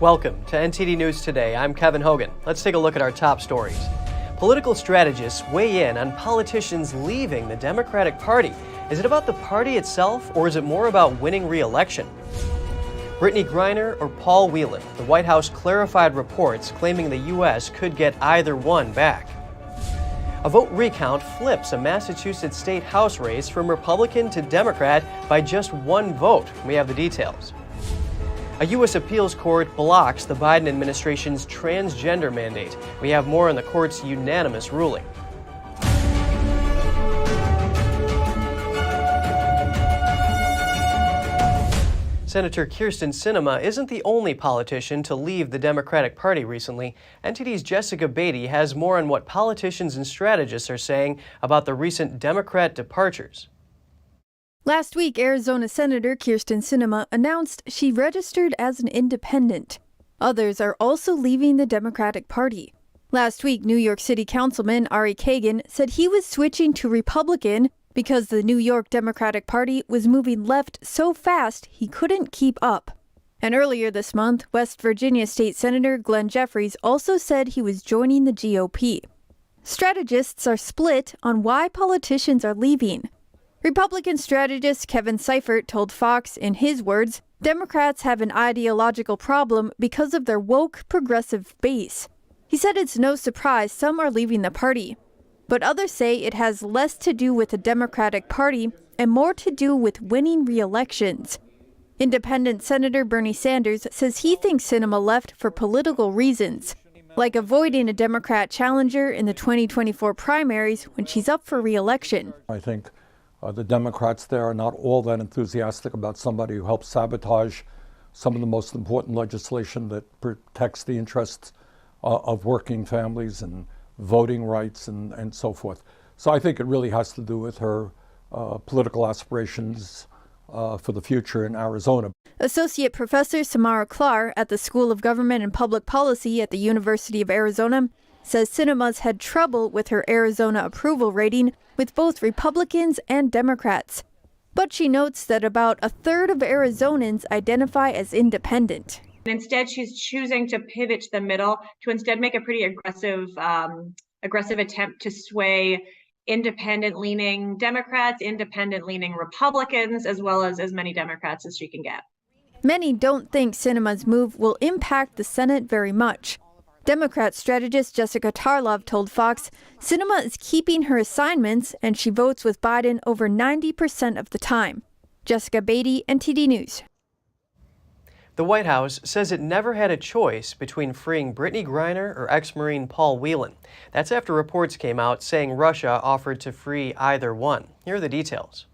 Welcome to NTD News Today. I'm Kevin Hogan. Let's take a look at our top stories. Political strategists weigh in on politicians leaving the Democratic Party. Is it about the party itself, or is it more about winning re-election? Brittany Griner or Paul Whelan? The White House clarified reports claiming the U.S. could get either one back. A vote recount flips a Massachusetts state House race from Republican to Democrat by just one vote. We have the details. A U.S. appeals court blocks the Biden administration's transgender mandate. We have more on the court's unanimous ruling. Senator Kyrsten Sinema isn't the only politician to leave the Democratic Party recently. NTD's Jessica Beatty has more on what politicians and strategists are saying about the recent Democrat departures. Last week, Arizona Senator Kyrsten Sinema announced she registered as an independent. Others are also leaving the Democratic Party. Last week, New York City Councilman Ari Kagan said he was switching to Republican because the New York Democratic Party was moving left so fast he couldn't keep up. And earlier this month, West Virginia State Senator Glenn Jeffries also said he was joining the GOP. Strategists are split on why politicians are leaving. Republican strategist Kevin Seifert told Fox, in his words, Democrats have an ideological problem because of their woke progressive base. He said it's no surprise some are leaving the party, but others say it has less to do with the Democratic Party and more to do with winning re-elections. Independent Senator Bernie Sanders says he thinks Sinema left for political reasons, like avoiding a Democrat challenger in the 2024 primaries when she's up for re-election. I think the Democrats there are not all that enthusiastic about somebody who helps sabotage some of the most important legislation that protects the interests of working families and voting rights and so forth. So I think it really has to do with her political aspirations for the future in Arizona. Associate Professor Samara Klar at the School of Government and Public Policy at the University of Arizona says Sinema's had trouble with her Arizona approval rating with both Republicans and Democrats. But she notes that about a third of Arizonans identify as independent. Instead, she's choosing to pivot to the middle to instead make a pretty aggressive attempt to sway independent-leaning Democrats, independent-leaning Republicans, as well as many Democrats as she can get. Many don't think Sinema's move will impact the Senate very much. Democrat strategist Jessica Tarlov told Fox, Sinema is keeping her assignments and she votes with Biden over 90% of the time. Jessica Beatty, NTD News. The White House says it never had a choice between freeing Brittany Griner or ex-Marine Paul Whelan. That's after reports came out saying Russia offered to free either one. Here are the details.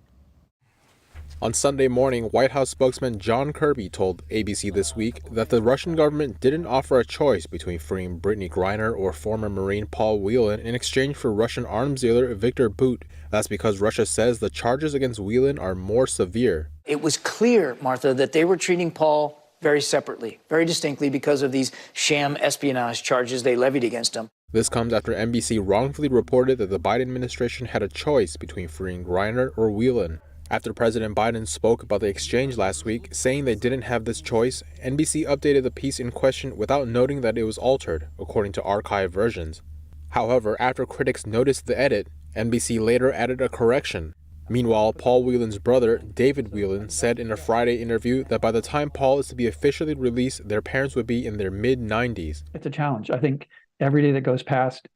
On Sunday morning, White House spokesman John Kirby told ABC This Week that the Russian government didn't offer a choice between freeing Brittany Griner or former Marine Paul Whelan in exchange for Russian arms dealer Viktor Bout. That's because Russia says the charges against Whelan are more severe. It was clear, Martha, that they were treating Paul very separately, very distinctly because of these sham espionage charges they levied against him. This comes after NBC wrongfully reported that the Biden administration had a choice between freeing Griner or Whelan. After President Biden spoke about the exchange last week, saying they didn't have this choice, NBC updated the piece in question without noting that it was altered, according to archived versions. However, after critics noticed the edit, NBC later added a correction. Meanwhile, Paul Whelan's brother, David Whelan, said in a Friday interview that by the time Paul is to be officially released, their parents would be in their mid-90s. It's a challenge. I think every day that goes past,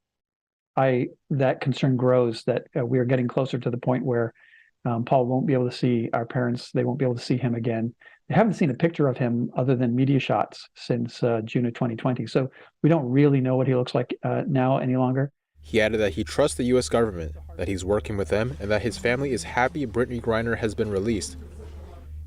that concern grows that we are getting closer to the point where Paul won't be able to see our parents. They won't be able to see him again. They haven't seen a picture of him other than media shots since June of 2020. So we don't really know what he looks like now any longer. He added that he trusts the U.S. government, that he's working with them, and that his family is happy Brittany Griner has been released.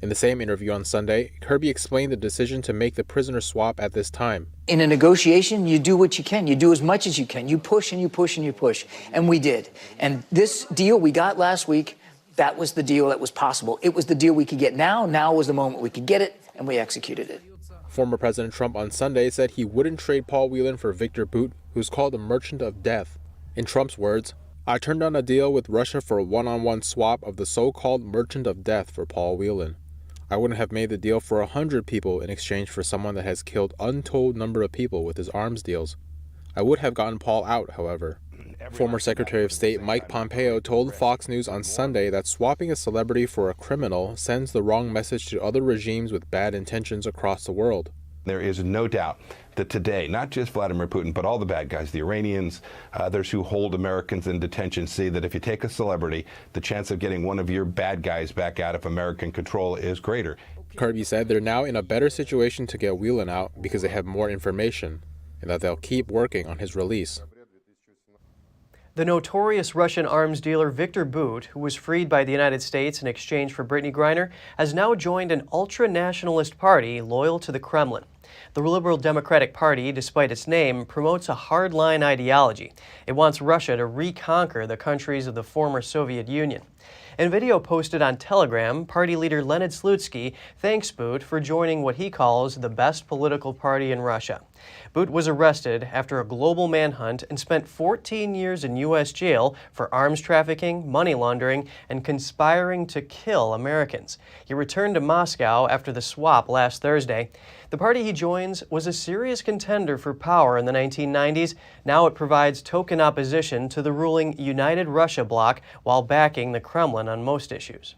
In the same interview on Sunday, Kirby explained the decision to make the prisoner swap at this time. In a negotiation, you do what you can. You do as much as you can. You push and you push and you push. And we did. And this deal we got last week, that was the deal that was possible. It was the deal we could get now. Now was the moment we could get it, and we executed it. Former President Trump on Sunday said he wouldn't trade Paul Whelan for Viktor Bout, who's called a merchant of death. In Trump's words, I turned down a deal with Russia for a one-on-one swap of the so-called merchant of death for Paul Whelan. I wouldn't have made the deal for 100 people in exchange for someone that has killed untold number of people with his arms deals. I would have gotten Paul out, however. Former Secretary of State Mike Pompeo told Fox News on Sunday that swapping a celebrity for a criminal sends the wrong message to other regimes with bad intentions across the world. There is no doubt that today, not just Vladimir Putin, but all the bad guys, the Iranians, others who hold Americans in detention, see that if you take a celebrity, the chance of getting one of your bad guys back out of American control is greater. Kirby said they're now in a better situation to get Whelan out because they have more information, and that they'll keep working on his release. The notorious Russian arms dealer Viktor Bout, who was freed by the United States in exchange for Brittany Griner, has now joined an ultra-nationalist party loyal to the Kremlin. The Liberal Democratic Party, despite its name, promotes a hardline ideology. It wants Russia to reconquer the countries of the former Soviet Union. In a video posted on Telegram, party leader Leonid Slutsky thanks Bout for joining what he calls the best political party in Russia. Bout was arrested after a global manhunt and spent 14 years in U.S. jail for arms trafficking, money laundering, and conspiring to kill Americans. He returned to Moscow after the swap last Thursday. The party he joins was a serious contender for power in the 1990s. Now it provides token opposition to the ruling United Russia bloc while backing the Kremlin on most issues.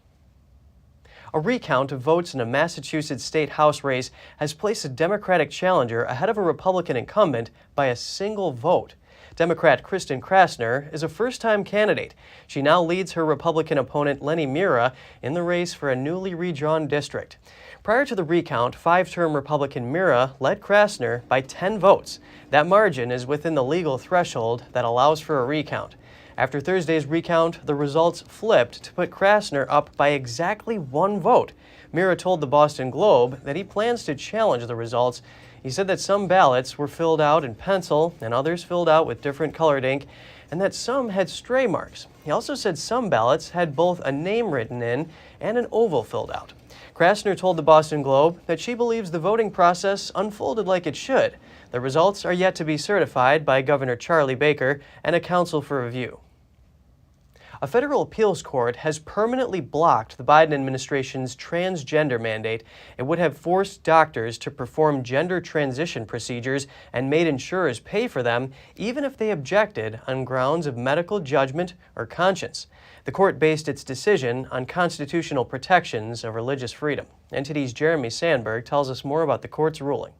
A recount of votes in a Massachusetts state House race has placed a Democratic challenger ahead of a Republican incumbent by a single vote. Democrat Kristen Krasner is a first-time candidate. She now leads her Republican opponent Lenny Mira in the race for a newly redrawn district. Prior to the recount, five-term Republican Mira led Krasner by 10 votes. That margin is within the legal threshold that allows for a recount. After Thursday's recount, the results flipped to put Krasner up by exactly one vote. Mira told the Boston Globe that he plans to challenge the results. He said that some ballots were filled out in pencil and others filled out with different colored ink, and that some had stray marks. He also said some ballots had both a name written in and an oval filled out. Krasner told the Boston Globe that she believes the voting process unfolded like it should. The results are yet to be certified by Governor Charlie Baker and a council for review. A federal appeals court has permanently blocked the Biden administration's transgender mandate. It would have forced doctors to perform gender transition procedures and made insurers pay for them, even if they objected on grounds of medical judgment or conscience. The court based its decision on constitutional protections of religious freedom. NTD's Jeremy Sandberg tells us more about the court's ruling.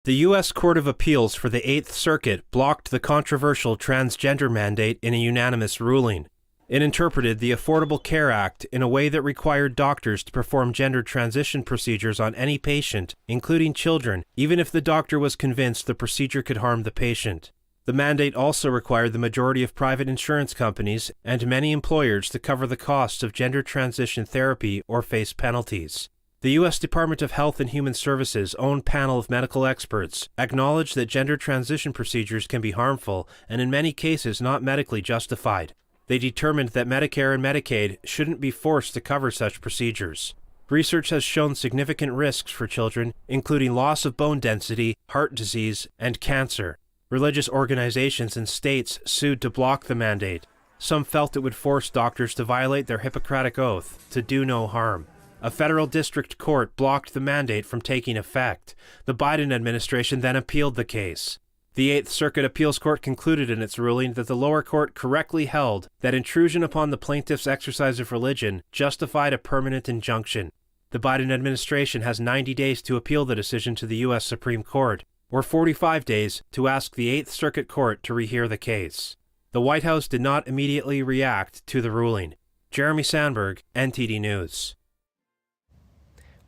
The U.S. Court of Appeals for the Eighth Circuit blocked the controversial transgender mandate in a unanimous ruling. It interpreted the Affordable Care Act in a way that required doctors to perform gender transition procedures on any patient, including children, even if the doctor was convinced the procedure could harm the patient. The mandate also required the majority of private insurance companies and many employers to cover the costs of gender transition therapy or face penalties. The U.S. Department of Health and Human Services' own panel of medical experts acknowledged that gender transition procedures can be harmful and in many cases not medically justified. They determined that Medicare and Medicaid shouldn't be forced to cover such procedures. Research has shown significant risks for children, including loss of bone density, heart disease, and cancer. Religious organizations and states sued to block the mandate. Some felt it would force doctors to violate their Hippocratic oath to do no harm. A federal district court blocked the mandate from taking effect. The Biden administration then appealed the case. The Eighth Circuit Appeals Court concluded in its ruling that the lower court correctly held that intrusion upon the plaintiff's exercise of religion justified a permanent injunction. The Biden administration has 90 days to appeal the decision to the U.S. Supreme Court, or 45 days to ask the Eighth Circuit Court to rehear the case. The White House did not immediately react to the ruling. Jeremy Sandberg, NTD News.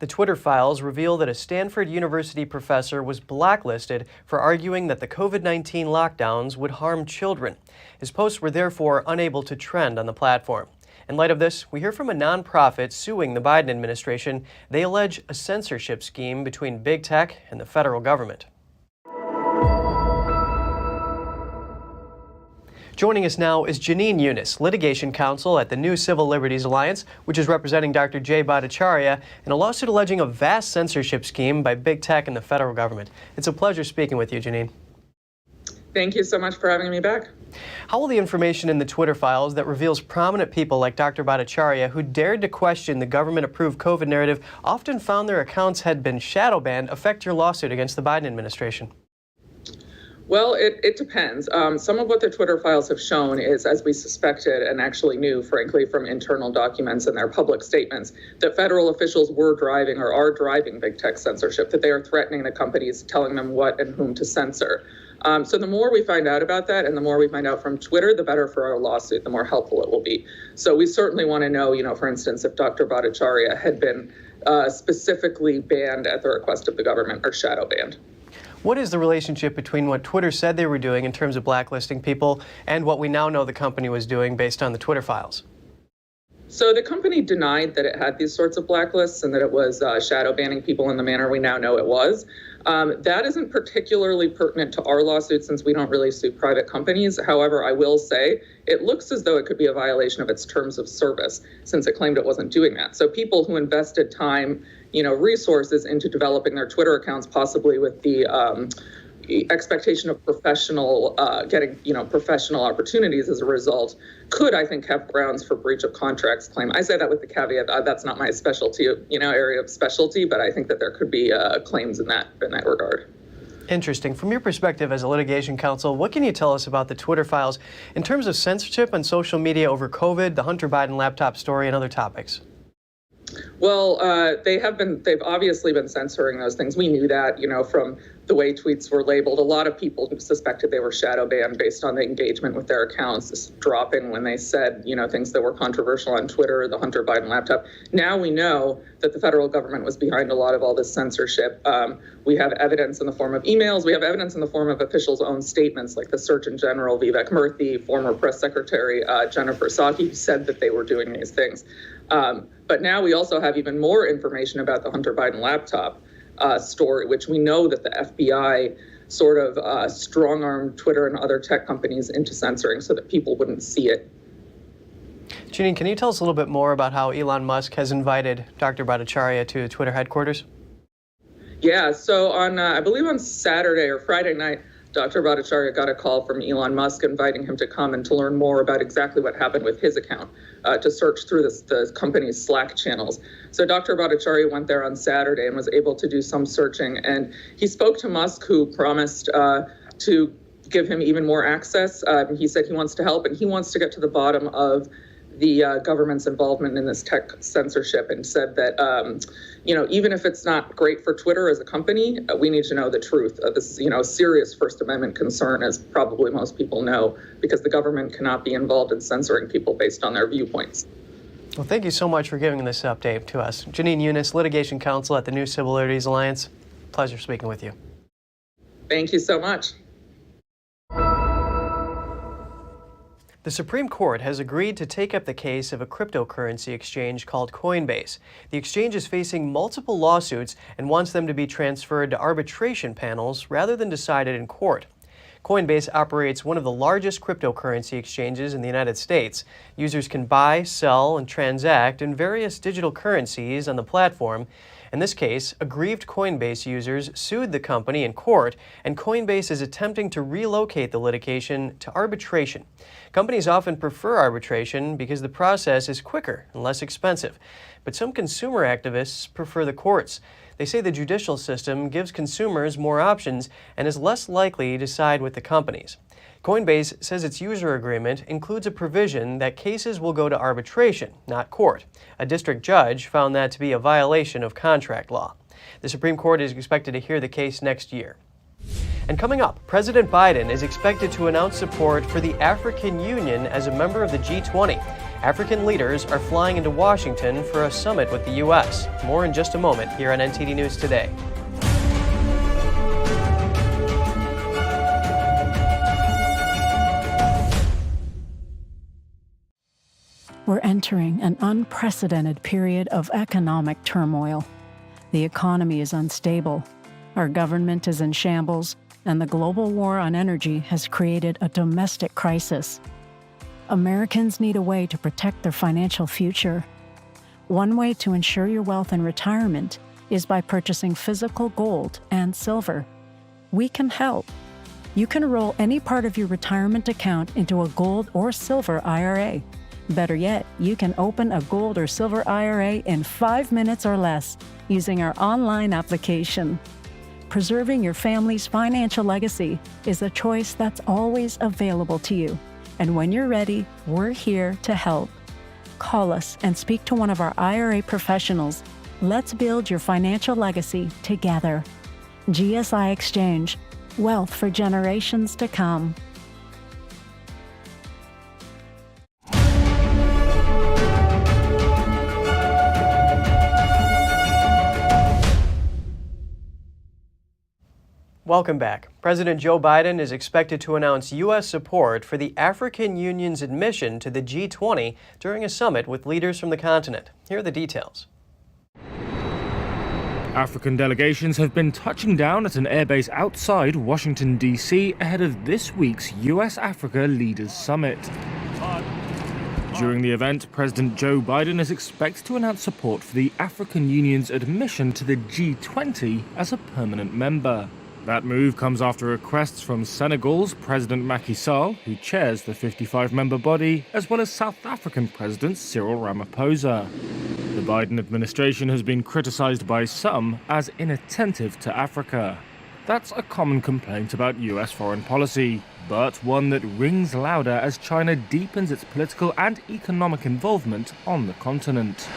The Twitter files reveal that a Stanford University professor was blacklisted for arguing that the COVID-19 lockdowns would harm children. His posts were therefore unable to trend on the platform. In light of this, we hear from a nonprofit suing the Biden administration. They allege a censorship scheme between big tech and the federal government. Joining us now is Jenin Younes, litigation counsel at the New Civil Liberties Alliance, which is representing Dr. J. Bhattacharya in a lawsuit alleging a vast censorship scheme by big tech and the federal government. It's a pleasure speaking with you, Jenin. Thank you so much for having me back. How will the information in the Twitter files that reveals prominent people like Dr. Bhattacharya, who dared to question the government-approved COVID narrative, often found their accounts had been shadow banned, affect your lawsuit against the Biden administration? Well, it depends. Some of what the Twitter files have shown is, as we suspected and actually knew, frankly, from internal documents and their public statements, that federal officials were driving or are driving big tech censorship, that they are threatening the companies, telling them what and whom to censor. So the more we find out about that and the more we find out from Twitter, the better for our lawsuit, the more helpful it will be. So we certainly want to know, for instance, if Dr. Bhattacharya had been specifically banned at the request of the government or shadow banned. What is the relationship between what Twitter said they were doing in terms of blacklisting people and what we now know the company was doing based on the Twitter files? So the company denied that it had these sorts of blacklists and that it was shadow banning people in the manner we now know it was. That isn't particularly pertinent to our lawsuit since we don't really sue private companies. However, I will say it looks as though it could be a violation of its terms of service since it claimed it wasn't doing that. So people who invested time, resources into developing their Twitter accounts, possibly with the expectation of professional, getting, professional opportunities as a result, could, I think, have grounds for breach of contracts claim. I say that with the caveat that's not my specialty, area of specialty, but I think that there could be claims in that regard. Interesting. From your perspective as a litigation counsel, what can you tell us about the Twitter files in terms of censorship on social media over COVID, the Hunter Biden laptop story, and other topics? Well, they've obviously been censoring those things. We knew that, from the way tweets were labeled. A lot of people suspected they were shadow banned based on the engagement with their accounts dropping when they said, things that were controversial on Twitter, the Hunter Biden laptop. Now we know that the federal government was behind a lot of all this censorship. We have evidence in the form of emails. We have evidence in the form of officials' own statements, like the Surgeon General, Vivek Murthy, former press secretary Jennifer Psaki, who said that they were doing these things. But now we also have even more information about the Hunter Biden laptop story, which we know that the FBI sort of strong-armed Twitter and other tech companies into censoring so that people wouldn't see it. Jenin, can you tell us a little bit more about how Elon Musk has invited Dr. Bhattacharya to Twitter headquarters? Yeah, so I believe on Saturday or Friday night, Dr. Bhattacharya got a call from Elon Musk inviting him to come and to learn more about exactly what happened with his account, to search through the company's Slack channels. So Dr. Bhattacharya went there on Saturday and was able to do some searching. And he spoke to Musk, who promised to give him even more access. He said he wants to help and he wants to get to the bottom of the government's involvement in this tech censorship, and said that, even if it's not great for Twitter as a company, we need to know the truth. This is, a serious First Amendment concern, as probably most people know, because the government cannot be involved in censoring people based on their viewpoints. Well, thank you so much for giving this update to us. Jenin Younes, litigation counsel at the New Civil Liberties Alliance. Pleasure speaking with you. Thank you so much. The Supreme Court has agreed to take up the case of a cryptocurrency exchange called Coinbase. The exchange is facing multiple lawsuits and wants them to be transferred to arbitration panels rather than decided in court. Coinbase operates one of the largest cryptocurrency exchanges in the United States. Users can buy, sell, and transact in various digital currencies on the platform. In this case, aggrieved Coinbase users sued the company in court, and Coinbase is attempting to relocate the litigation to arbitration. Companies often prefer arbitration because the process is quicker and less expensive. But some consumer activists prefer the courts. They say the judicial system gives consumers more options and is less likely to side with the companies. Coinbase says its user agreement includes a provision that cases will go to arbitration, not court. A district judge found that to be a violation of contract law. The Supreme Court is expected to hear the case next year. And coming up, President Biden is expected to announce support for the African Union as a member of the G20. African leaders are flying into Washington for a summit with the U.S. More in just a moment here on NTD News Today. We're entering an unprecedented period of economic turmoil. The economy is unstable, our government is in shambles, and the global war on energy has created a domestic crisis. Americans need a way to protect their financial future. One way to ensure your wealth in retirement is by purchasing physical gold and silver. We can help. You can roll any part of your retirement account into a gold or silver IRA. Better yet, you can open a gold or silver IRA in 5 minutes or less using our online application. Preserving your family's financial legacy is a choice that's always available to you. And when you're ready, we're here to help. Call us and speak to one of our IRA professionals. Let's build your financial legacy together. GSI Exchange, wealth for generations to come. Welcome back. President Joe Biden is expected to announce U.S. support for the African Union's admission to the G20 during a summit with leaders from the continent. Here are the details. African delegations have been touching down at an airbase outside Washington, D.C. ahead of this week's U.S.-Africa Leaders Summit. During the event, President Joe Biden is expected to announce support for the African Union's admission to the G20 as a permanent member. That move comes after requests from Senegal's President Macky Sall, who chairs the 55-member body, as well as South African President Cyril Ramaphosa. The Biden administration has been criticized by some as inattentive to Africa. That's a common complaint about U.S. foreign policy, but one that rings louder as China deepens its political and economic involvement on the continent.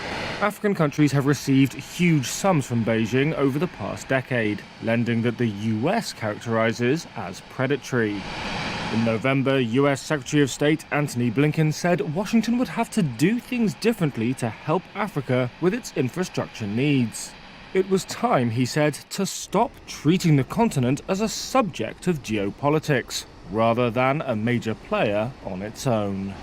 African countries have received huge sums from Beijing over the past decade, lending that the U.S. characterizes as predatory. In November, U.S. Secretary of State Antony Blinken said Washington would have to do things differently to help Africa with its infrastructure needs. It was time, he said, to stop treating the continent as a subject of geopolitics, rather than a major player on its own.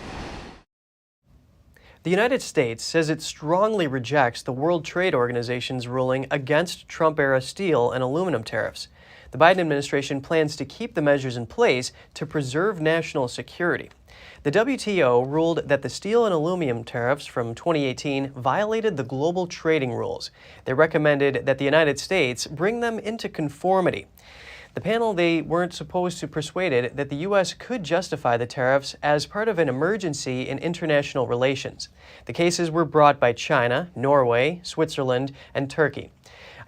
The United States says it strongly rejects the World Trade Organization's ruling against Trump-era steel and aluminum tariffs. The Biden administration plans to keep the measures in place to preserve national security. The WTO ruled that the steel and aluminum tariffs from 2018 violated the global trading rules. They recommended that the United States bring them into conformity. The panel, they weren't supposed to persuaded that the U.S. could justify the tariffs as part of an emergency in international relations. The cases were brought by China, Norway, Switzerland, and Turkey.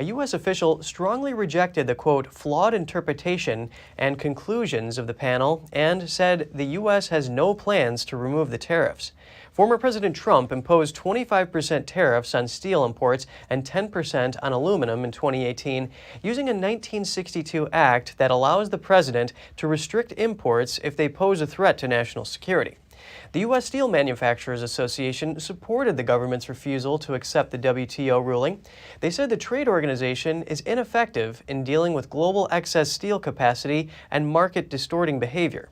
A U.S. official strongly rejected the, quote, flawed interpretation and conclusions of the panel and said the U.S. has no plans to remove the tariffs. Former President Trump imposed 25% tariffs on steel imports and 10% on aluminum in 2018, using a 1962 act that allows the president to restrict imports if they pose a threat to national security. The U.S. Steel Manufacturers Association supported the government's refusal to accept the WTO ruling. They said the trade organization is ineffective in dealing with global excess steel capacity and market-distorting behavior.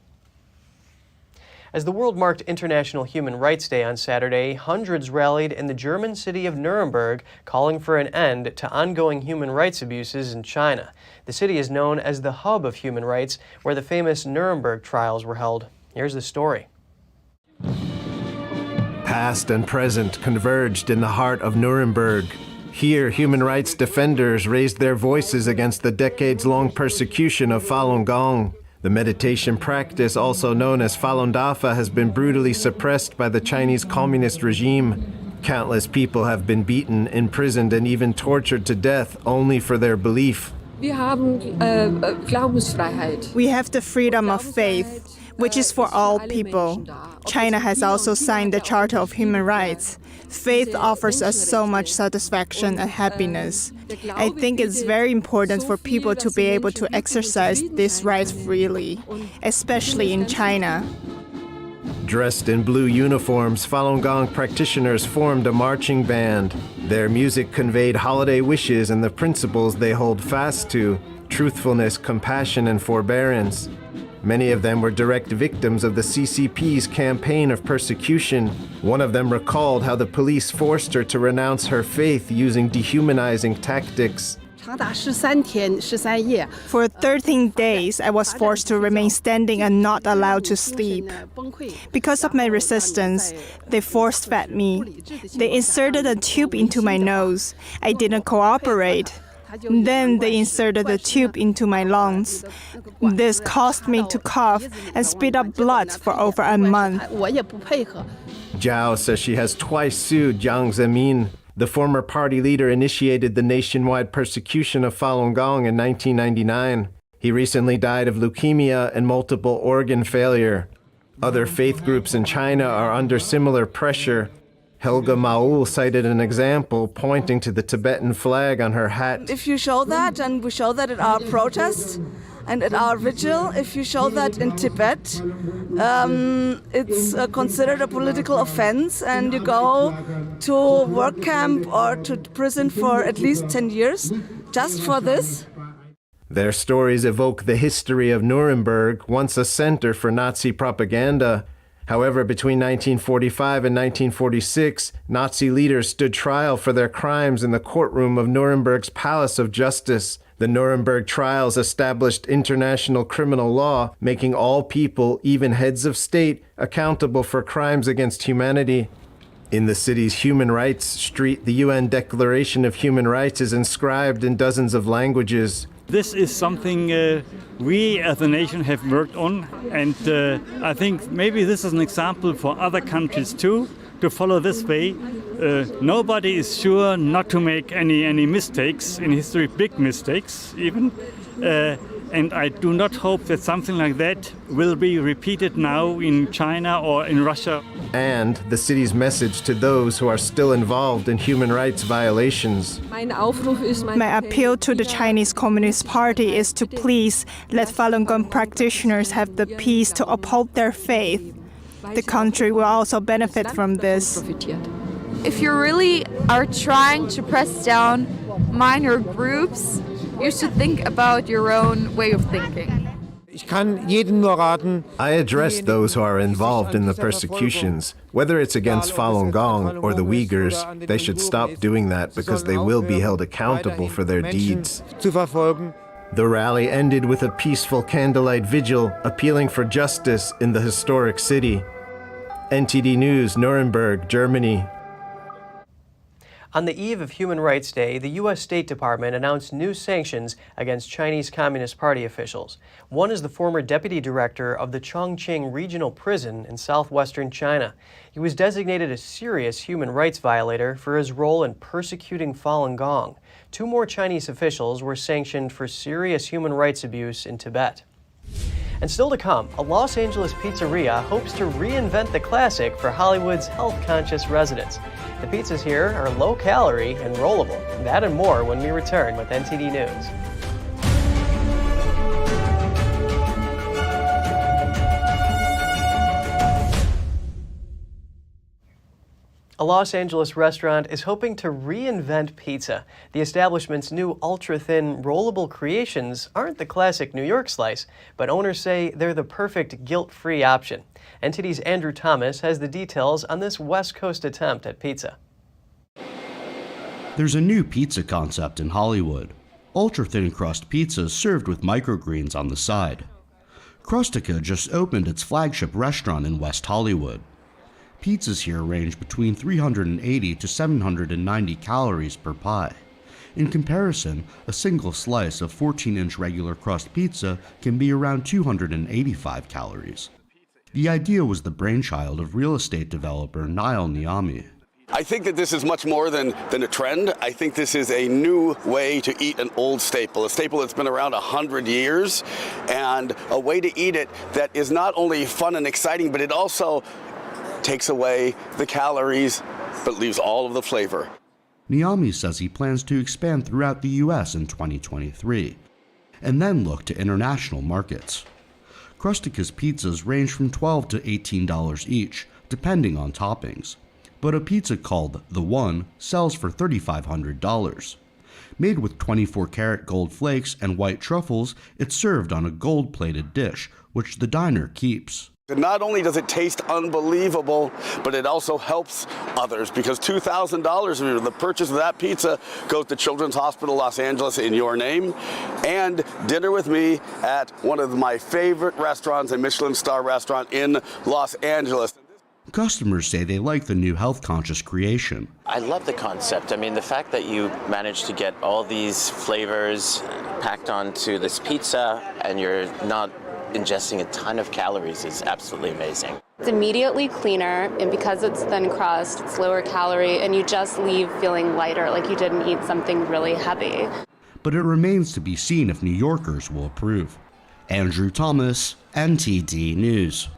As the world marked International Human Rights Day on Saturday, hundreds rallied in the German city of Nuremberg, calling for an end to ongoing human rights abuses in China. The city is known as the hub of human rights, where the famous Nuremberg trials were held. Here's the story. Past and present converged in the heart of Nuremberg. Here, human rights defenders raised their voices against the decades-long persecution of Falun Gong. The meditation practice, also known as Falun Dafa, has been brutally suppressed by the Chinese communist regime. Countless people have been beaten, imprisoned, and even tortured to death only for their belief. We have the freedom of faith, which is for all people. China has also signed the Charter of Human Rights. Faith offers us so much satisfaction and happiness. I think it's very important for people to be able to exercise this right freely, especially in China. Dressed in blue uniforms, Falun Gong practitioners formed a marching band. Their music conveyed holiday wishes and the principles they hold fast to: truthfulness, compassion, and forbearance. Many of them were direct victims of the CCP's campaign of persecution. One of them recalled how the police forced her to renounce her faith using dehumanizing tactics. For 13 days, I was forced to remain standing and not allowed to sleep. Because of my resistance, they force-fed me. They inserted a tube into my nose. I didn't cooperate. Then they inserted the tube into my lungs. This caused me to cough and spit up blood for over a month. Zhao says she has twice sued Jiang Zemin. The former party leader initiated the nationwide persecution of Falun Gong in 1999. He recently died of leukemia and multiple organ failure. Other faith groups in China are under similar pressure. Helga Maul cited an example pointing to the Tibetan flag on her hat. If you show that, and we show that at our protest and at our vigil, if you show that in Tibet, it's considered a political offense, and you go to work camp or to prison for at least 10 years just for this. Their stories evoke the history of Nuremberg, once a center for Nazi propaganda. However, between 1945 and 1946, Nazi leaders stood trial for their crimes in the courtroom of Nuremberg's Palace of Justice. The Nuremberg trials established international criminal law, making all people, even heads of state, accountable for crimes against humanity. In the city's Human Rights Street, the UN Declaration of Human Rights is inscribed in dozens of languages. This is something we as a nation have worked on, and I think maybe this is an example for other countries too, to follow this way. Nobody is sure not to make any mistakes in history, big mistakes even, and I do not hope that something like that will be repeated now in China or in Russia. And the city's message to those who are still involved in human rights violations. My appeal to the Chinese Communist Party is to please let Falun Gong practitioners have the peace to uphold their faith. The country will also benefit from this. If you really are trying to press down minor groups, you should think about your own way of thinking. I address those who are involved in the persecutions. Whether it's against Falun Gong or the Uyghurs, they should stop doing that because they will be held accountable for their deeds. The rally ended with a peaceful candlelight vigil appealing for justice in the historic city. NTD News, Nuremberg, Germany. On the eve of Human Rights Day, the U.S. State Department announced new sanctions against Chinese Communist Party officials. One is the former deputy director of the Chongqing Regional Prison in southwestern China. He was designated a serious human rights violator for his role in persecuting Falun Gong. Two more Chinese officials were sanctioned for serious human rights abuse in Tibet. And still to come, a Los Angeles pizzeria hopes to reinvent the classic for Hollywood's health-conscious residents. The pizzas here are low-calorie and rollable. That and more when we return with NTD News. A Los Angeles restaurant is hoping to reinvent pizza. The establishment's new ultra-thin, rollable creations aren't the classic New York slice, but owners say they're the perfect guilt-free option. NTD's Andrew Thomas has the details on this West Coast attempt at pizza. There's a new pizza concept in Hollywood. Ultra-thin crust pizzas served with microgreens on the side. Crustica just opened its flagship restaurant in West Hollywood. Pizzas here range between 380 to 790 calories per pie. In comparison, a single slice of 14-inch regular crust pizza can be around 285 calories. The idea was the brainchild of real estate developer Niall Niami. I think that this is much more than a trend. I think this is a new way to eat an old staple, a staple that's been around 100 years, and a way to eat it that is not only fun and exciting, but it also takes away the calories, but leaves all of the flavor. Niami says he plans to expand throughout the U.S. in 2023, and then look to international markets. Crustica's pizzas range from $12 to $18 each, depending on toppings, but a pizza called The One sells for $3,500. Made with 24-karat gold flakes and white truffles, it's served on a gold-plated dish, which the diner keeps. Not only does it taste unbelievable, but it also helps others, because $2,000 of the purchase of that pizza goes to Children's Hospital Los Angeles in your name, and dinner with me at one of my favorite restaurants, a Michelin star restaurant in Los Angeles. Customers say they like the new health-conscious creation. I love the concept. I mean, the fact that you managed to get all these flavors packed onto this pizza and you're not ingesting a ton of calories is absolutely amazing. It's immediately cleaner, and because it's thin crust, it's lower calorie, and you just leave feeling lighter, like you didn't eat something really heavy. But it remains to be seen if New Yorkers will approve. Andrew Thomas, NTD News.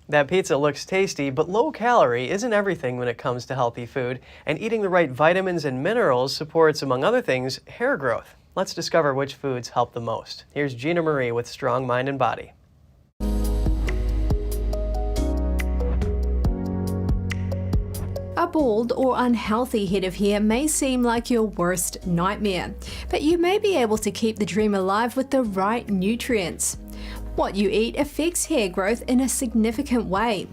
That pizza looks tasty, but low calorie isn't everything when it comes to healthy food, and eating the right vitamins and minerals supports, among other things, hair growth. Let's discover which foods help the most. Here's Gina Marie with Strong Mind and Body. A bald or unhealthy head of hair may seem like your worst nightmare, but you may be able to keep the dream alive with the right nutrients. What you eat affects hair growth in a significant way.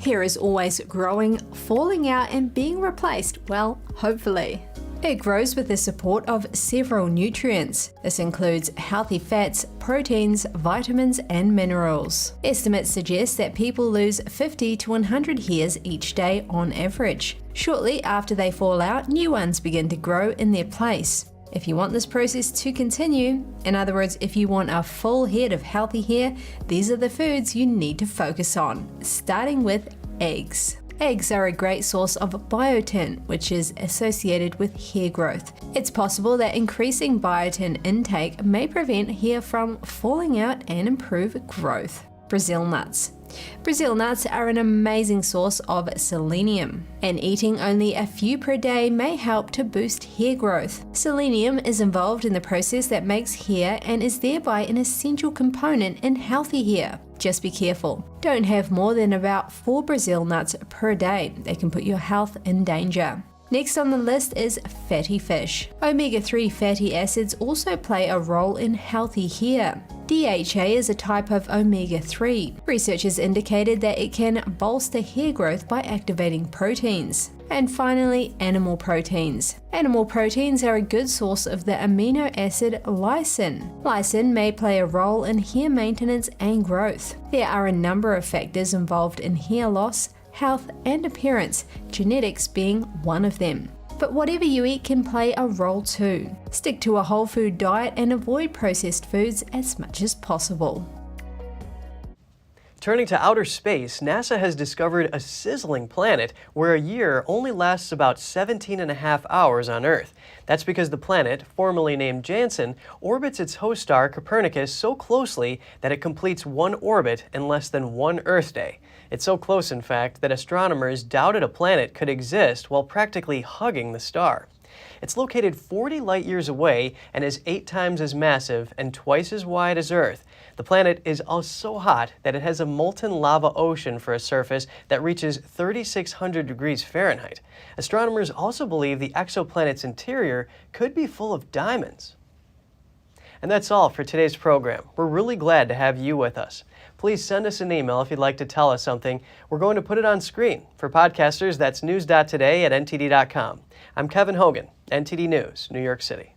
Hair is always growing, falling out, and being replaced, well, hopefully. It grows with the support of several nutrients. This includes healthy fats, proteins, vitamins, and minerals. Estimates suggest that people lose 50 to 100 hairs each day on average. Shortly after they fall out, new ones begin to grow in their place. If you want this process to continue, in other words, if you want a full head of healthy hair, these are the foods you need to focus on, starting with eggs. Eggs are a great source of biotin, which is associated with hair growth. It's possible that increasing biotin intake may prevent hair from falling out and improve growth. Brazil nuts. Brazil nuts are an amazing source of selenium, and eating only a few per day may help to boost hair growth. Selenium is involved in the process that makes hair and is thereby an essential component in healthy hair. Just be careful. Don't have more than about 4 Brazil nuts per day. They can put your health in danger. Next on the list is fatty fish. Omega-3 fatty acids also play a role in healthy hair. DHA is a type of omega-3. Researchers indicated that it can bolster hair growth by activating proteins. And finally, animal proteins. Animal proteins are a good source of the amino acid lysine. Lysine may play a role in hair maintenance and growth. There are a number of factors involved in hair loss, health, and appearance, genetics being one of them. But whatever you eat can play a role too. Stick to a whole food diet and avoid processed foods as much as possible. Turning to outer space, NASA has discovered a sizzling planet where a year only lasts about 17.5 hours on Earth. That's because the planet, formerly named Jenin, orbits its host star Copernicus so closely that it completes one orbit in less than 1 Earth day. It's so close, in fact, that astronomers doubted a planet could exist while practically hugging the star. It's located 40 light years away and is 8 times as massive and twice as wide as Earth. The planet is so hot that it has a molten lava ocean for a surface that reaches 3,600 degrees Fahrenheit. Astronomers also believe the exoplanet's interior could be full of diamonds. And that's all for today's program. We're really glad to have you with us. Please send us an email if you'd like to tell us something. We're going to put it on screen. For podcasters, that's news.today@ntd.com. I'm Kevin Hogan, NTD News, New York City.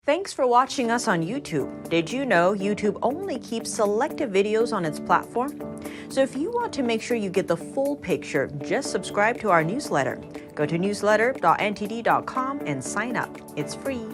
Thanks for watching us on YouTube. Did you know YouTube only keeps selective videos on its platform? So if you want to make sure you get the full picture, just subscribe to our newsletter. Go to newsletter.ntd.com and sign up. It's free.